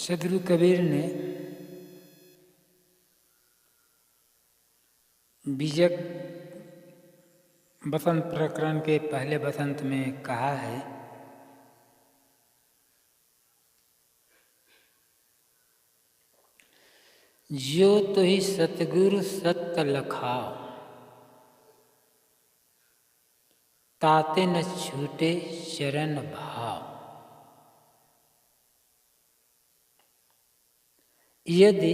सदगुरु कबीर ने बीजक बसंत प्रकरण के पहले बसंत में कहा है, जो तो ही सतगुरु सत्य लखाओ, ताते न छूटे चरण भाव। यदि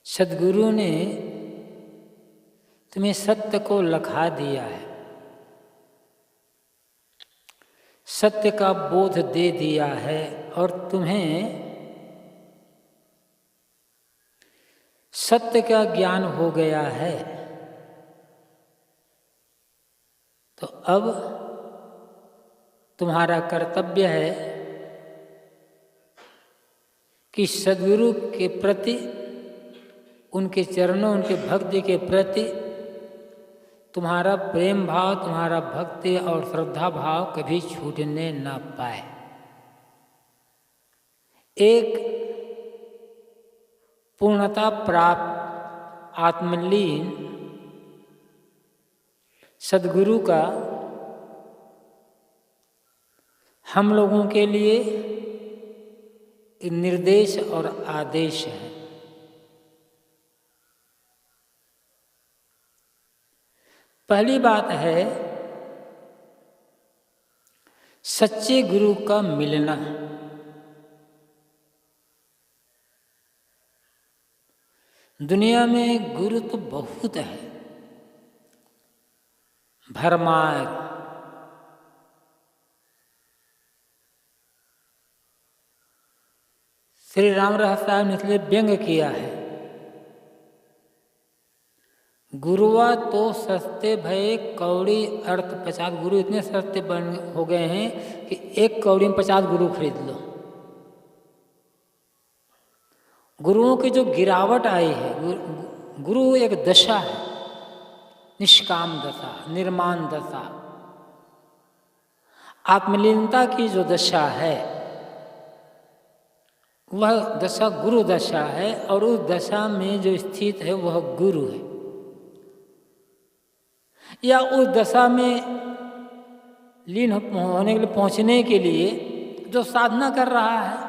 सद्गुरु ने तुम्हें सत्य को लखा दिया है, सत्य का बोध दे दिया है और तुम्हें सत्य का ज्ञान हो गया है, तो अब तुम्हारा कर्तव्य है कि सद्गुरु के प्रति, उनके चरणों, उनके भक्ति के प्रति तुम्हारा प्रेम भाव, तुम्हारा भक्ति और श्रद्धा भाव कभी छूटने न पाए। एक पूर्णता प्राप्त आत्मलीन सद्गुरु का हम लोगों के लिए निर्देश और आदेश है। पहली बात है सच्चे गुरु का मिलना। दुनिया में गुरु तो बहुत है, भरमार। श्री राम रहस साहब ने इसलिए व्यंग किया है, गुरुआ तो सस्ते भये कौड़ी अर्थ 50। गुरु इतने सस्ते हो गए हैं कि एक कौड़ी में 50 गुरु खरीद लो। गुरुओं की जो गिरावट आई है, गुरु एक दशा है, निष्काम दशा, निर्माण दशा, आत्मलीनता की जो दशा है वह दशा गुरु दशा है, और उस दशा में जो स्थित है वह गुरु है। या उस दशा में लीन होने के लिए, पहुंचने के लिए जो साधना कर रहा है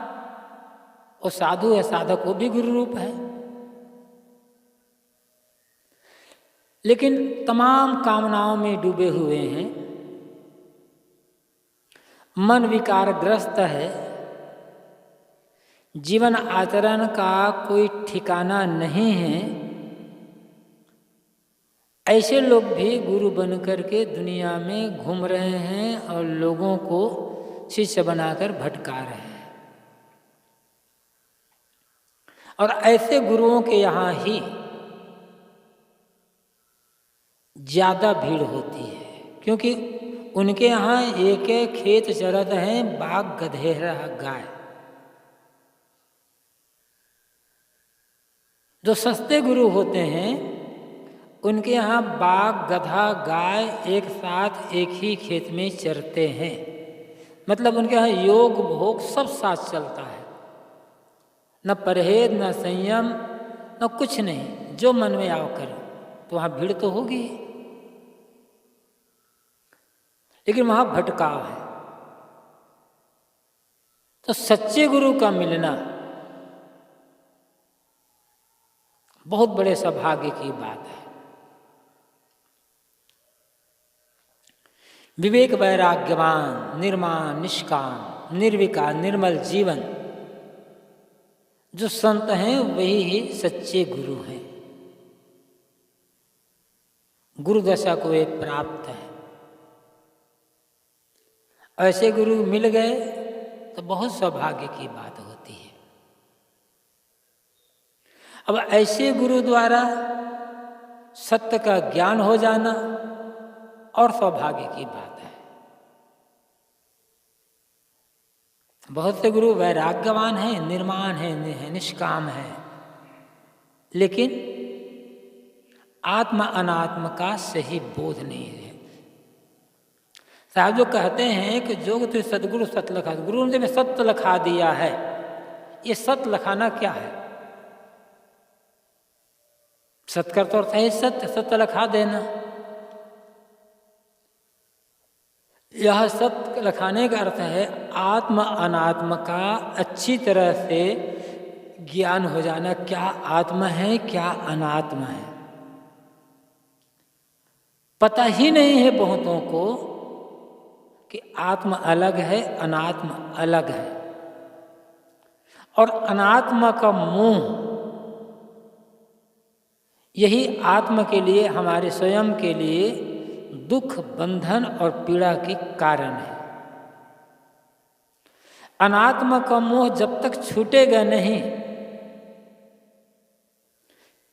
वो साधु है, साधक वो भी गुरु रूप है। लेकिन तमाम कामनाओं में डूबे हुए हैं, मन विकारग्रस्त है, जीवन आचरण का कोई ठिकाना नहीं है, ऐसे लोग भी गुरु बन करके दुनिया में घूम रहे हैं और लोगों को शिष्य बनाकर भटका रहे हैं। और ऐसे गुरुओं के यहाँ ही ज्यादा भीड़ होती है, क्योंकि उनके यहाँ एक एक खेत चरत हैं, बाघ गधेरा गाय। जो सस्ते गुरु होते हैं उनके यहाँ बाघ गधा गाय एक साथ एक ही खेत में चरते हैं। मतलब उनके यहाँ योग भोग सब साथ चलता है, न परहेज, न संयम, न कुछ नहीं, जो मन में आओ करो। तो वहाँ भीड़ तो होगी, लेकिन वहाँ भटकाव है। तो सच्चे गुरु का मिलना बहुत बड़े सौभाग्य की बात है। विवेक वैराग्यवान, निर्माण, निष्काम, निर्विकार, निर्मल जीवन जो संत हैं वही ही सच्चे गुरु हैं। गुरु दशा को वे प्राप्त है। ऐसे गुरु मिल गए तो बहुत सौभाग्य की बात होती है। अब ऐसे गुरु द्वारा सत्य का ज्ञान हो जाना और सौभाग्य की बात है। बहुत से गुरु वैराग्यवान हैं, निर्माण है, निष्काम है, लेकिन आत्मा अनात्म का सही बोध नहीं है। साहब जो कहते हैं कि जो तुझे सदगुरु सत लखा, गुरु ने तुम्हें सत्य लखा दिया है, ये सत्य लखाना क्या है? सत्य का तो अर्थ है सत्य, सत्य लखा देना। यह सत्य लखाने का अर्थ है आत्म अनात्म का अच्छी तरह से ज्ञान हो जाना, क्या आत्मा है क्या अनात्मा है। पता ही नहीं है बहुतों को कि आत्मा अलग है, अनात्मा अलग है। और अनात्मा का मोह यही आत्मा के लिए, हमारे स्वयं के लिए दुख, बंधन और पीड़ा के कारण है। अनात्मा का मोह जब तक छूटेगा नहीं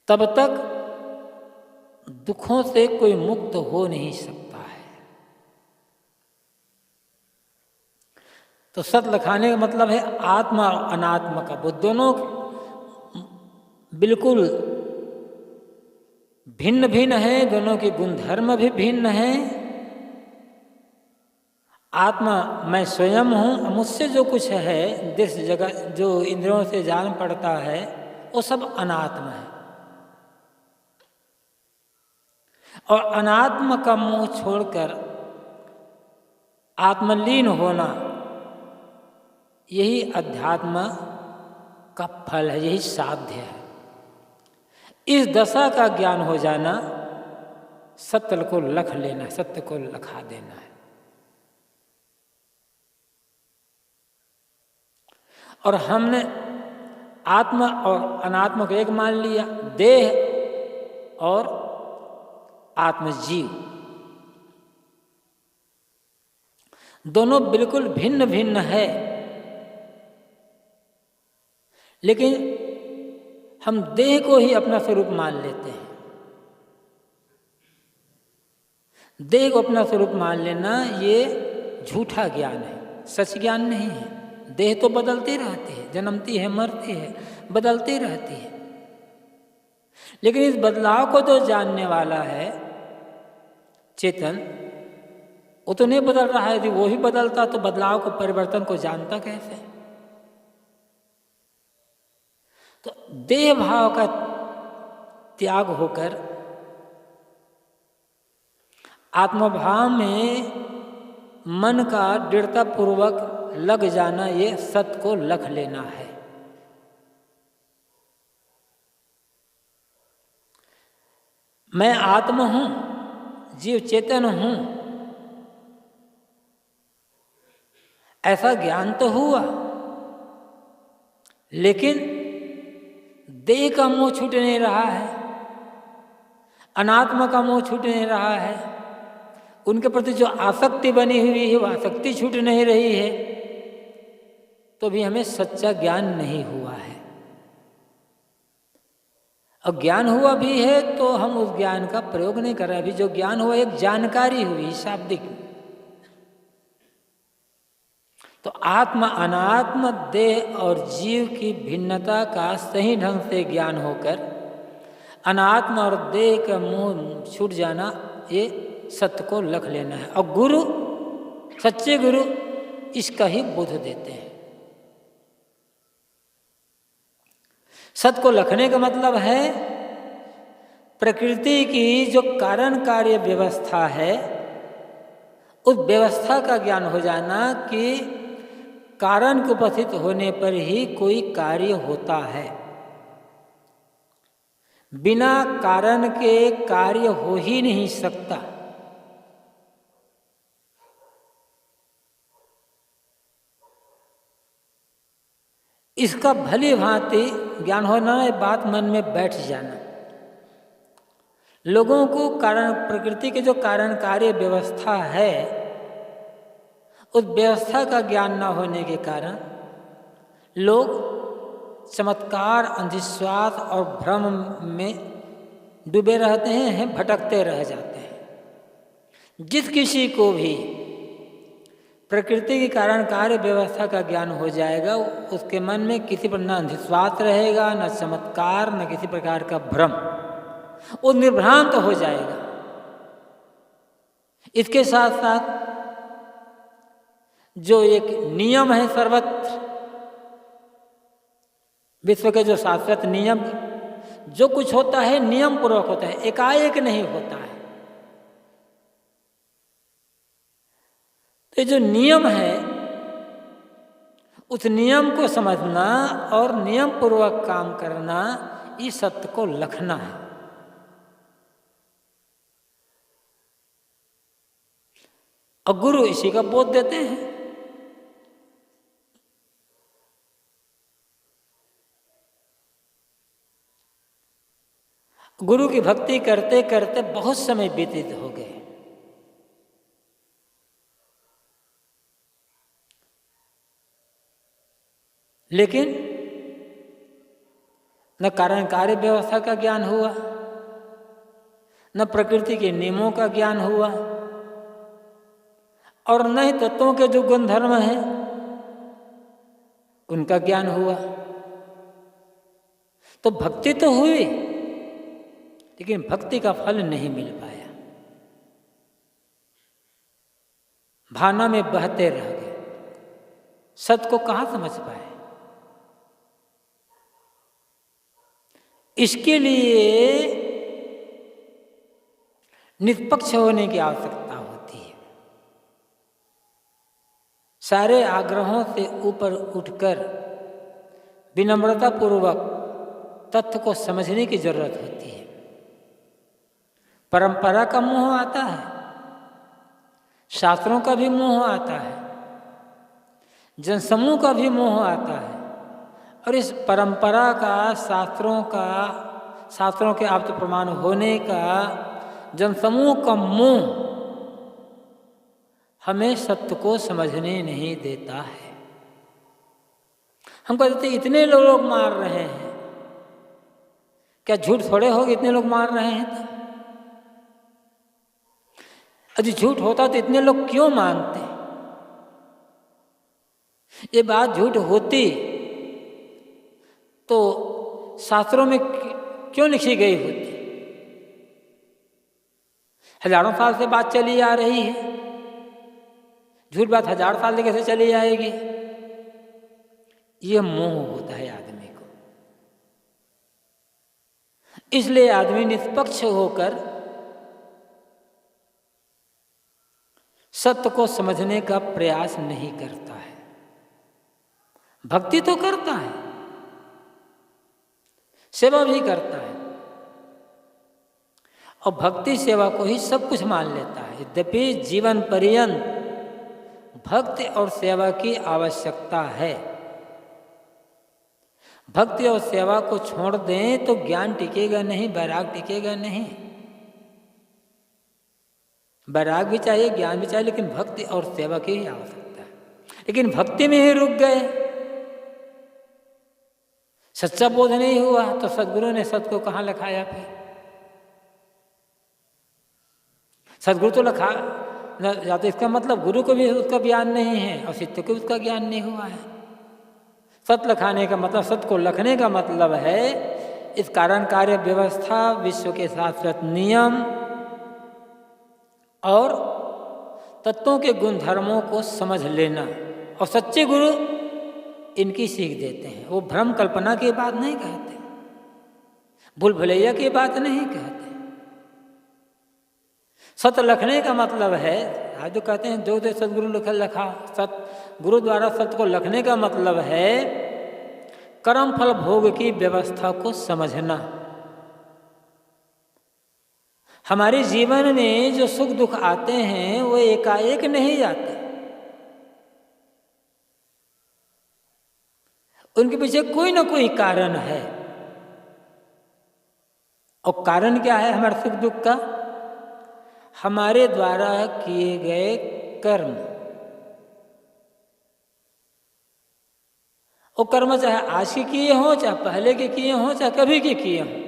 तब तक दुखों से कोई मुक्त हो नहीं सकता है। तो सत लखाने का मतलब है आत्मा और अनात्मा का, वो दोनों बिल्कुल भिन्न भिन्न है, दोनों के गुणधर्म भी भिन्न हैं। आत्मा मैं स्वयं हूँ, मुझसे जो कुछ है जिस जगह जो इंद्रियों से जान पड़ता है वो सब अनात्मा है। और अनात्मा का मोह छोड़कर आत्मलीन होना यही अध्यात्म का फल है, यही साध्य है। इस दशा का ज्ञान हो जाना सत्य को लख लेना, सत्य को लखा देना है। और हमने आत्मा और अनात्मा को एक मान लिया, देह और आत्मजीव दोनों बिल्कुल भिन्न भिन्न है। लेकिन हम देह को ही अपना स्वरूप मान लेते हैं। देह को अपना स्वरूप मान लेना ये झूठा ज्ञान है, सच ज्ञान नहीं है। देह तो बदलती रहती है, जन्मती है, मरती है, बदलती रहती है। लेकिन इस बदलाव को जो जानने वाला है चेतन, वो तो नहीं बदल रहा है। यदि वो ही बदलता तो बदलाव को, परिवर्तन को जानता कैसे? तो देह भाव का त्याग होकर आत्मभाव में मन का दृढ़तापूर्वक लग जाना, ये सत्य को लख लेना है। मैं आत्मा हूं, जीव चेतन हूं, ऐसा ज्ञान तो हुआ, लेकिन देह का मोह छूट नहीं रहा है, अनात्मा का मोह छूट नहीं रहा है, उनके प्रति जो आसक्ति बनी हुई है वो आसक्ति छूट नहीं रही है, तो भी हमें सच्चा ज्ञान नहीं हुआ है। और ज्ञान हुआ भी है तो हम उस ज्ञान का प्रयोग नहीं कर रहे। अभी जो ज्ञान हुआ एक जानकारी हुई शाब्दिक। तो आत्मा अनात्म, देह और जीव की भिन्नता का सही ढंग से ज्ञान होकर अनात्मा और देह का मोह छूट जाना, ये सत्य को लख लेना है। और गुरु, सच्चे गुरु इसका ही बोध देते हैं। सत्य को लखने का मतलब है प्रकृति की जो कारण कार्य व्यवस्था है उस व्यवस्था का ज्ञान हो जाना कि कारण के उपस्थित होने पर ही कोई कार्य होता है। बिना कारण के कार्य हो ही नहीं सकता। इसका भली भांति ज्ञान होना, बात मन में बैठ जाना। लोगों को कारण, प्रकृति के जो कारण कार्य व्यवस्था है उस व्यवस्था का ज्ञान न होने के कारण लोग चमत्कार, अंधविश्वास और भ्रम में डूबे रहते हैं, भटकते रह जाते हैं। जिस किसी को भी प्रकृति के कारण कार्य व्यवस्था का ज्ञान हो जाएगा, उसके मन में किसी पर न अंधविश्वास रहेगा, न चमत्कार, न किसी प्रकार का भ्रम, वो निर्भ्रांत हो जाएगा। इसके साथ साथ जो एक नियम है सर्वत्र, विश्व के जो शाश्वत नियम, जो कुछ होता है नियम पूर्वक होता है, एकाएक नहीं होता है। तो जो नियम है उस नियम को समझना और नियम पूर्वक काम करना, इस सत्य को लखना है। और गुरु इसी का बोध देते हैं। गुरु की भक्ति करते करते बहुत समय व्यतीत हो गए। लेकिन न कारण कार्य व्यवस्था का ज्ञान हुआ, न प्रकृति के नियमों का ज्ञान हुआ, और न ही तत्वों के जो गुणधर्म हैं उनका ज्ञान हुआ। तो भक्ति तो हुई, लेकिन भक्ति का फल नहीं मिल पाया। भावना में बहते रह गए, सत्य को कहाँ समझ पाए। इसके लिए निष्पक्ष होने की आवश्यकता होती है। सारे आग्रहों से ऊपर उठकर विनम्रता पूर्वक तथ्य को समझने की जरूरत होती है। परंपरा का मोह आता है, शास्त्रों का भी मोह आता है, जनसमूह का भी मोह आता है, और इस परंपरा का, शास्त्रों के आप्त प्रमाण होने का, जनसमूह का मोह हमें सत्य को समझने नहीं देता है। हम कहते इतने लोग मार रहे हैं, क्या झूठ थोड़े हो, इतने लोग मार रहे हैं तो? यदि झूठ होता तो इतने लोग क्यों मानते? ये बात झूठ होती तो शास्त्रों में क्यों लिखी गई होती? हजारों साल से बात चली आ रही है, झूठ बात 1000 साल से कैसे चली आएगी? यह मोह होता है आदमी को। इसलिए आदमी निष्पक्ष होकर सत्य को समझने का प्रयास नहीं करता है। भक्ति तो करता है, सेवा भी करता है, और भक्ति सेवा को ही सब कुछ मान लेता है। यद्यपि जीवन पर्यंत भक्ति और सेवा की आवश्यकता है। भक्ति और सेवा को छोड़ दें तो ज्ञान टिकेगा नहीं, वैराग टिकेगा नहीं। वैराग भी चाहिए, ज्ञान भी चाहिए, लेकिन भक्ति और सेवा की ही आवश्यकता है। लेकिन भक्ति में ही रुक गए, सच्चा बोध नहीं हुआ, तो सदगुरु ने सत्य को कहाँ लिखाया? फिर सदगुरु तो लिखा, या तो इसका मतलब गुरु को भी उसका ज्ञान नहीं है और शिष्य को उसका ज्ञान नहीं हुआ है। सत्य लिखाने का मतलब, सत्य को लिखने का मतलब है इस कारण कार्य व्यवस्था, विश्व के शाश्वत नियम और तत्वों के गुण धर्मों को समझ लेना। और सच्चे गुरु इनकी सीख देते हैं। वो भ्रम कल्पना की बात नहीं कहते, भूल भुलैया की बात नहीं कहते। सत्य लिखने का मतलब है, आज जो कहते हैं जो सदगुरु लिखा, सत्य गुरु द्वारा सत्य को लिखने का मतलब है कर्म फल भोग की व्यवस्था को समझना। हमारे जीवन में जो सुख दुख आते हैं वो एकाएक नहीं आते, उनके पीछे कोई ना कोई कारण है। और कारण क्या है हमारे सुख दुख का? हमारे द्वारा किए गए कर्म। वो कर्म चाहे आज के किए हों, चाहे पहले के किए हों, चाहे कभी के किए हों,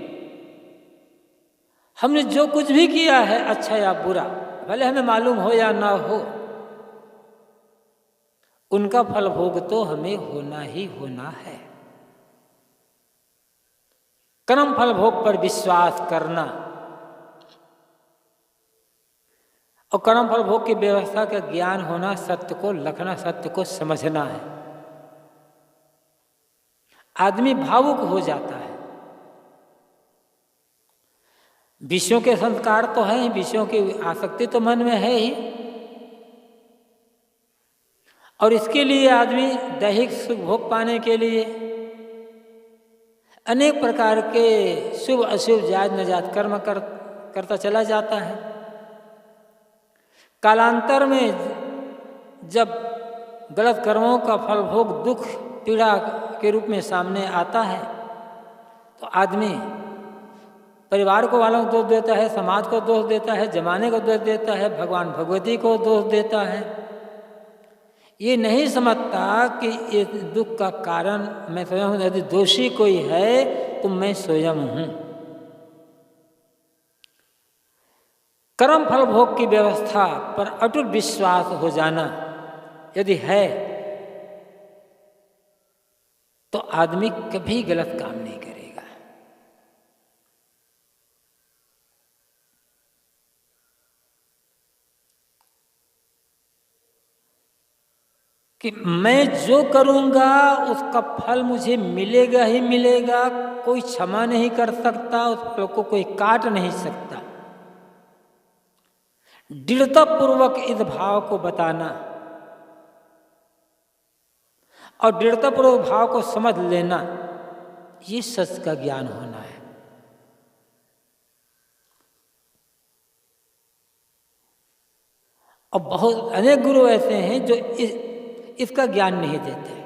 हमने जो कुछ भी किया है अच्छा या बुरा, भले हमें मालूम हो या ना हो, उनका फल भोग तो हमें होना ही होना है। कर्म फल भोग पर विश्वास करना और कर्म फल भोग की व्यवस्था का ज्ञान होना, सत्य को लखना, सत्य को समझना है। आदमी भावुक हो जाता है। विषयों के संस्कार तो है ही, विषयों की आसक्ति तो मन में है ही, और इसके लिए आदमी दैहिक सुख भोग पाने के लिए अनेक प्रकार के शुभ अशुभ जायज नाजायज कर्म करता चला जाता है। कालांतर में जब गलत कर्मों का फल भोग दुख पीड़ा के रूप में सामने आता है तो आदमी परिवार को वालों को दोष देता है, समाज को दोष देता है, जमाने को दोष देता है, भगवान भगवती को दोष देता है। ये नहीं समझता कि ये दुख का कारण मैं स्वयं हूँ। यदि दोषी कोई है तो मैं स्वयं हूँ। कर्म फल भोग की व्यवस्था पर अटूट विश्वास हो जाना यदि है तो आदमी कभी गलत काम नहीं करेगा। कि मैं जो करूँगा उसका फल मुझे मिलेगा ही मिलेगा, कोई क्षमा नहीं कर सकता, उस फल को कोई काट नहीं सकता। दृढ़तापूर्वक इस भाव को बताना और दृढ़तापूर्वक भाव को समझ लेना, ये सच का ज्ञान होना है। और बहुत अनेक गुरु ऐसे हैं जो इसका ज्ञान नहीं देते।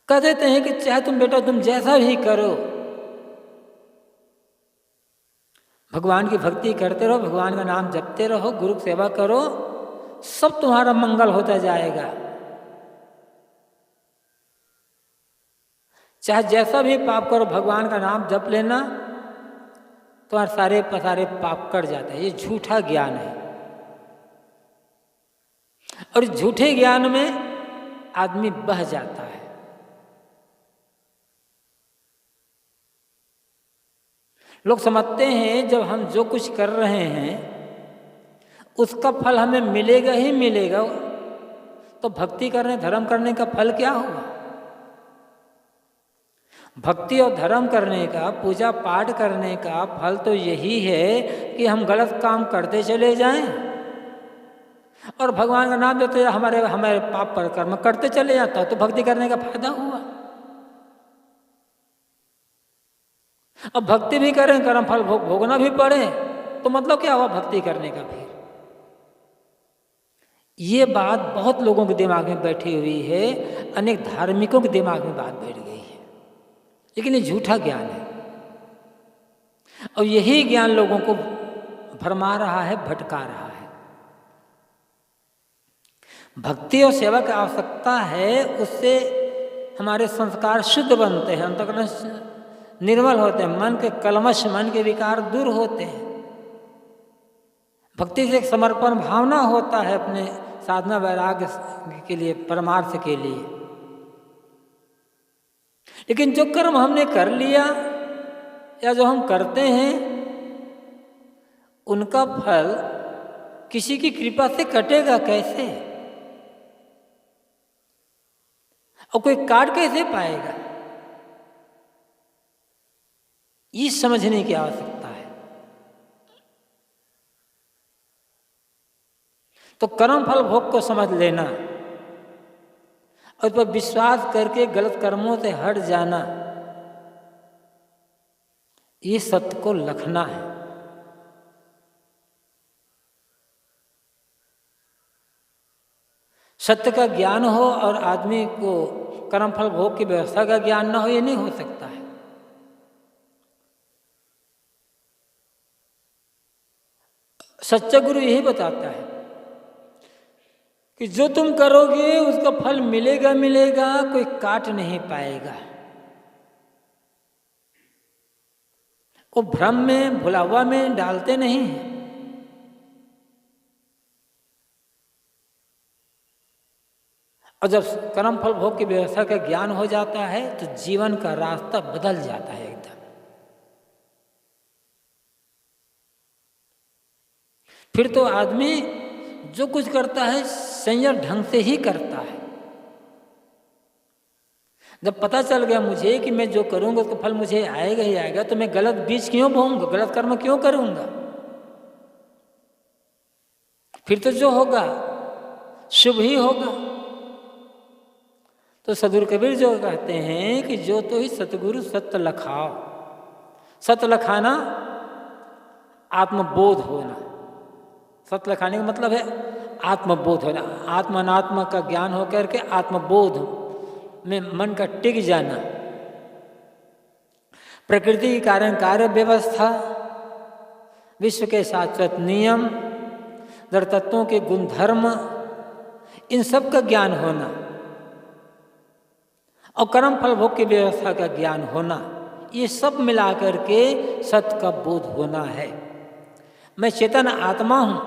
कह देते हैं कि चाहे तुम बेटा तुम जैसा भी करो, भगवान की भक्ति करते रहो, भगवान का नाम जपते रहो, गुरु की सेवा करो, सब तुम्हारा मंगल होता जाएगा। चाहे जैसा भी पाप करो, भगवान का नाम जप लेना, तुम्हारे सारे पसारे पाप कट जाते हैं। ये झूठा ज्ञान है। और झूठे ज्ञान में आदमी बह जाता है। लोग समझते हैं जब हम जो कुछ कर रहे हैं उसका फल हमें मिलेगा ही मिलेगा, तो भक्ति करने धर्म करने का फल क्या हुआ? भक्ति और धर्म करने का, पूजा पाठ करने का फल तो यही है कि हम गलत काम करते चले जाएं और भगवान का नाम लेते हमारे पाप पर कर्म करते चले जाता, तो भक्ति करने का फायदा हुआ। अब भक्ति भी करें, कर्म फल भोगना भी पड़े, तो मतलब क्या हुआ भक्ति करने का? फिर ये बात बहुत लोगों के दिमाग में बैठी हुई है, अनेक धार्मिकों के दिमाग में बात बैठ गई है, लेकिन ये झूठा ज्ञान है। और यही ज्ञान लोगों को भरमा रहा है, भटका रहा है। भक्ति और सेवा की आवश्यकता है, उससे हमारे संस्कार शुद्ध बनते हैं, अंतःकरण निर्मल होते हैं, मन के कलमश, मन के विकार दूर होते हैं। भक्ति से एक समर्पण भावना होता है अपने साधना वैराग्य के लिए, परमार्थ के लिए। लेकिन जो कर्म हमने कर लिया या जो हम करते हैं उनका फल किसी की कृपा से कटेगा कैसे? और कोई काट कैसे पाएगा? ये समझने की आवश्यकता है। तो कर्म फल भोग को समझ लेना और उस पर विश्वास करके गलत कर्मों से हट जाना, ये सत्य को लखना है। सत्य का ज्ञान हो और आदमी को कर्म फल भोग की व्यवस्था का ज्ञान ना हो, ये नहीं हो सकता है। सच्चा गुरु यही बताता है कि जो तुम करोगे उसका फल मिलेगा मिलेगा, कोई काट नहीं पाएगा। वो भ्रम में, भुलावा में डालते नहीं है। और जब कर्म फल भोग की व्यवस्था का ज्ञान हो जाता है तो जीवन का रास्ता बदल जाता है एकदम। फिर तो आदमी जो कुछ करता है संयम ढंग से ही करता है। जब पता चल गया मुझे कि मैं जो करूंगा उसका फल मुझे आएगा ही आएगा, तो मैं गलत बीज क्यों बोऊंगा, गलत कर्म क्यों करूंगा? फिर तो जो होगा शुभ ही होगा। तो सदगुरु कबीर जो कहते हैं कि जो तो ही सतगुरु सत्य लखाओ। सत्य लखाना आत्मबोध होना। सत्य लखाने का मतलब है आत्मबोध होना, आत्म अनात्मा का ज्ञान होकर के आत्मबोध में मन का टिक जाना। प्रकृति के कारण कार्य व्यवस्था, विश्व के शाश्वत नियम, जड़ तत्वों के गुणधर्म, इन सब का ज्ञान होना और कर्म फल भोग की व्यवस्था का ज्ञान होना, ये सब मिलाकर के सत्य का बोध होना है। मैं चेतन आत्मा हूं,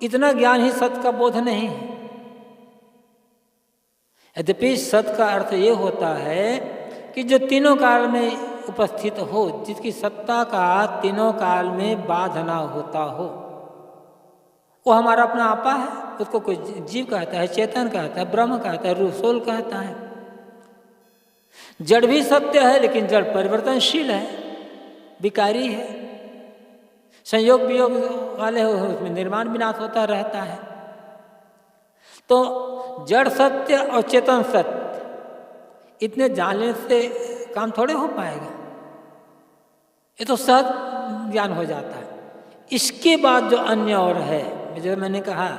इतना ज्ञान ही सत्य का बोध नहीं है। यद्यपि सत्य का अर्थ ये होता है कि जो तीनों काल में उपस्थित हो, जिसकी सत्ता का तीनों काल में बाध ना होता हो, वो हमारा अपना आपा है। उसको कोई जीव कहता है, चेतन कहता है, ब्रह्म कहता है, रूह सोल कहता है। जड़ भी सत्य है, लेकिन जड़ परिवर्तनशील है, विकारी है, संयोग वियोग वाले हो, उसमें निर्माण विनाश होता रहता है। तो जड़ सत्य और चेतन सत्य इतने जानने से काम थोड़े हो पाएगा, ये तो सहज ज्ञान हो जाता है। इसके बाद जो अन्य और है, जो मैंने कहा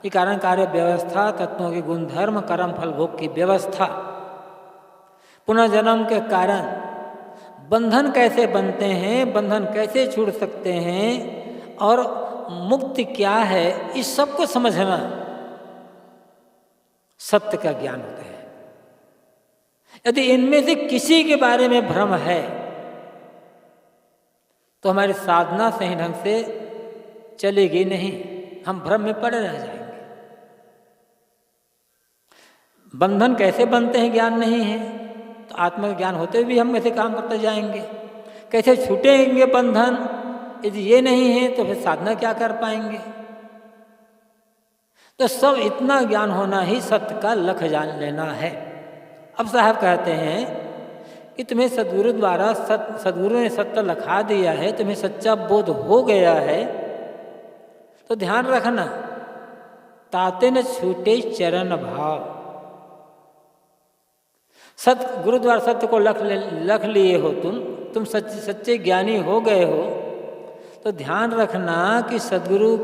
कि कारण कार्य व्यवस्था, तत्वों के गुणधर्म, कर्म फल भोग की व्यवस्था, पुनर्जन्म के कारण बंधन कैसे बनते हैं, बंधन कैसे छूट सकते हैं और मुक्ति क्या है, इस सब को समझना सत्य का ज्ञान होता है। यदि इनमें से किसी के बारे में भ्रम है तो हमारी साधना सही ढंग से चलेगी नहीं, हम भ्रम में पड़े रह जाएंगे। बंधन कैसे बनते हैं ज्ञान नहीं है तो आत्मा का ज्ञान होते भी हम ऐसे काम करते जाएंगे। कैसे छूटेंगे बंधन, यदि ये नहीं है तो फिर साधना क्या कर पाएंगे? तो सब इतना ज्ञान होना ही सत्य का लक्ष्य जान लेना है। अब साहब कहते हैं कि तुम्हें सदगुरु द्वारा सदगुरु ने सत्य लखा दिया है, तुम्हें सच्चा बोध हो गया है, तो ध्यान रखना, ताते न छूटे चरण भाव। सत्य गुरु द्वारा सत्य को लख लिए हो, तुम सच्चे ज्ञानी हो गए हो, तो ध्यान रखना कि सदगुरु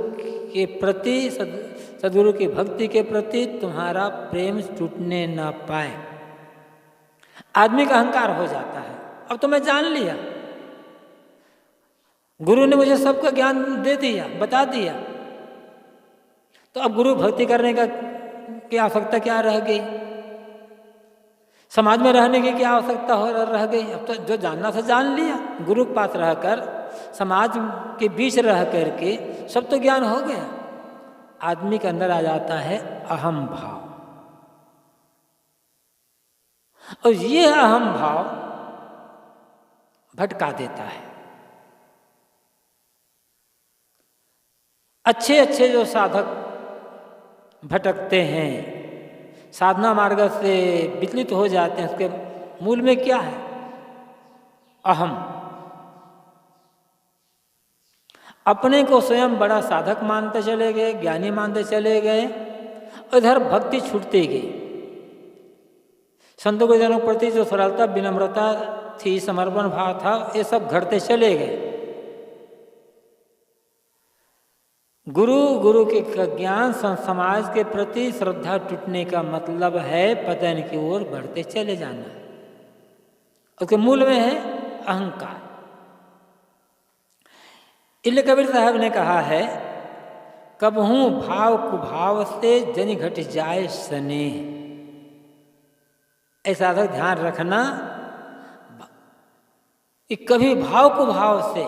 के प्रति, सदगुरु की भक्ति के प्रति तुम्हारा प्रेम टूटने ना पाए। आदमी का अहंकार हो जाता है, अब तो मैं जान लिया, गुरु ने मुझे सबका ज्ञान दे दिया, बता दिया, तो अब गुरु भक्ति करने का की आवश्यकता क्या रह गई? समाज में रहने की क्या आवश्यकता हो रह गई? अब तो जो जानना था जान लिया, गुरु के पास रहकर, समाज के बीच रह करके सब तो ज्ञान हो गया। आदमी के अंदर आ जाता है अहम भाव, और ये अहम भाव भटका देता है। अच्छे अच्छे जो साधक भटकते हैं, साधना मार्ग से विचलित हो जाते हैं, उसके मूल में क्या है? अहम। अपने को स्वयं बड़ा साधक मानते चले गए, ज्ञानी मानते चले गए, और इधर भक्ति छूटती गई। संतों के जनों के प्रति जो सरलता, विनम्रता थी, समर्पण भाव था, ये सब घटते चले गए। गुरु के ज्ञान, समाज के प्रति श्रद्धा टूटने का मतलब है पतन की ओर बढ़ते चले जाना। उसके मूल में है अहंकार। इसलिए कबीर साहब ने कहा है, कबहू भाव कुभाव से जनि घट जाए स्नेह। ऐसा ध्यान रखना कि कभी भाव कुभाव से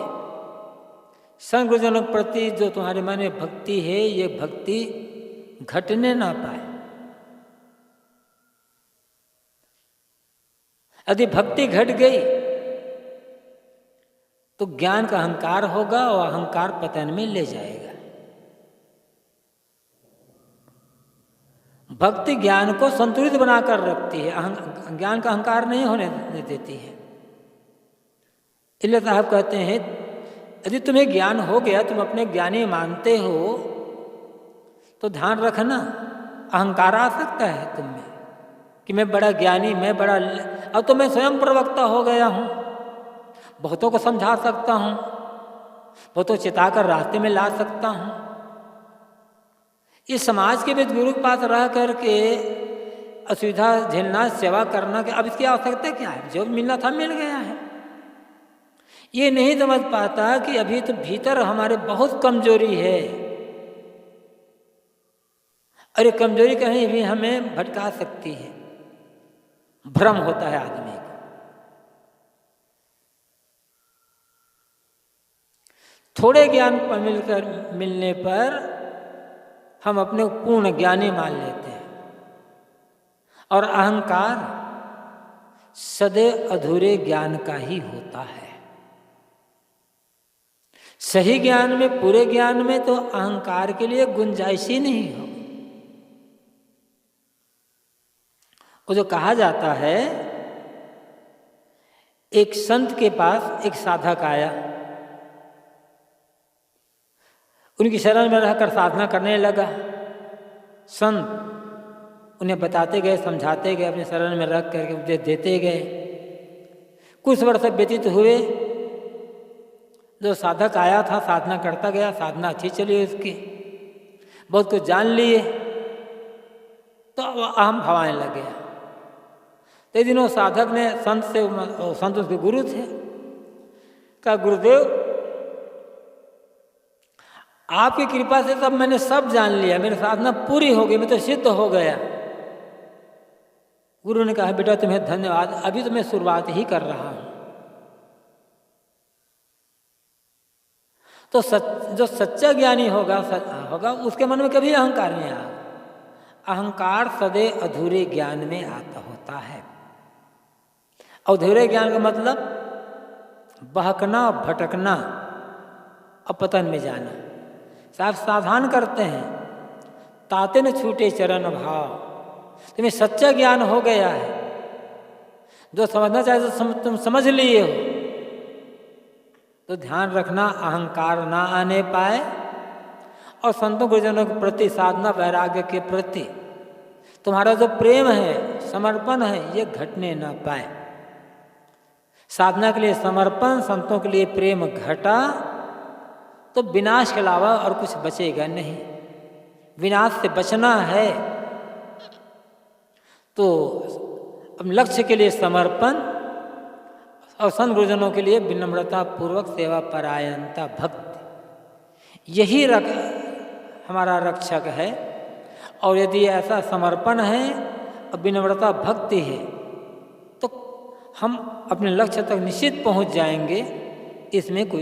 संत गुरुजनों के प्रति जो तुम्हारे मन में भक्ति है, ये भक्ति घटने ना पाए। यदि भक्ति घट गई तो ज्ञान का अहंकार होगा और अहंकार पतन में ले जाएगा। भक्ति ज्ञान को संतुलित बनाकर रखती है, ज्ञान का अहंकार नहीं होने देती है। इसलिए साहब कहते हैं यदि तुम्हें ज्ञान हो गया, तुम अपने ज्ञानी मानते हो, तो ध्यान रखना अहंकार आ सकता है तुम में कि मैं बड़ा ज्ञानी, मैं बड़ा, अब तो मैं स्वयं प्रवक्ता हो गया हूँ, बहुतों को समझा सकता हूँ, बहुतों को चिताकर रास्ते में ला सकता हूँ। इस समाज के बीच गुरु के पास रह करके असुविधा झेलना, सेवा करना, कि अब इसकी आवश्यकता क्या है, जो मिलना था मिल गया है। ये नहीं समझ पाता कि अभी तो भीतर हमारे बहुत कमजोरी है, और ये कमजोरी कहीं भी हमें भटका सकती है, भ्रम होता है आदमी का। थोड़े ज्ञान पर मिलने पर हम अपने को पूर्ण ज्ञानी मान लेते हैं, और अहंकार सदैव अधूरे ज्ञान का ही होता है। सही ज्ञान में, पूरे ज्ञान में तो अहंकार के लिए गुंजाइश ही नहीं हो। वो जो कहा जाता है, एक संत के पास एक साधक आया, उनकी शरण में रहकर साधना करने लगा। संत उन्हें बताते गए, समझाते गए, अपने शरण में रख करके उपदेश देते गए। कुछ वर्ष व्यतीत हुए, जो साधक आया था साधना करता गया, साधना अच्छी चली उसकी, बहुत कुछ जान लिए, तो अहम हवाएं लग गया। तो एक दिन वो साधक ने संत से, संत उसके गुरु थे, कहा गुरुदेव आपकी कृपा से तब मैंने सब जान लिया, मेरी साधना पूरी हो गई, मैं तो सिद्ध हो गया। गुरु ने कहा बेटा तुम्हें धन्यवाद, अभी तो मैं शुरुआत ही कर रहा हूं। तो जो सच्चा ज्ञानी होगा उसके मन में कभी अहंकार नहीं आएगा। अहंकार सदैव अधूरे ज्ञान में आता होता है। अधूरे ज्ञान का मतलब बहकना, भटकना और पतन में जाना। साहब सावधान करते हैं, ताते न छूटे चरण भाव। तुम्हें सच्चा ज्ञान हो गया है, जो समझना चाहे तो तुम समझ लिए हो, तो ध्यान रखना अहंकार ना आने पाए, और संतों गुरुजनों के प्रति, साधना वैराग्य के प्रति तुम्हारा जो प्रेम है, समर्पण है, ये घटने ना पाए। साधना के लिए समर्पण, संतों के लिए प्रेम घटा तो विनाश के अलावा और कुछ बचेगा नहीं। विनाश से बचना है तो लक्ष्य के लिए समर्पण, और संत गुरुजनों के लिए विनम्रता पूर्वक सेवा, परायणता, भक्ति, यही हमारा रक्षक है। और यदि ऐसा समर्पण है और विनम्रता, भक्ति है, तो हम अपने लक्ष्य तक निश्चित पहुंच जाएंगे, इसमें कोई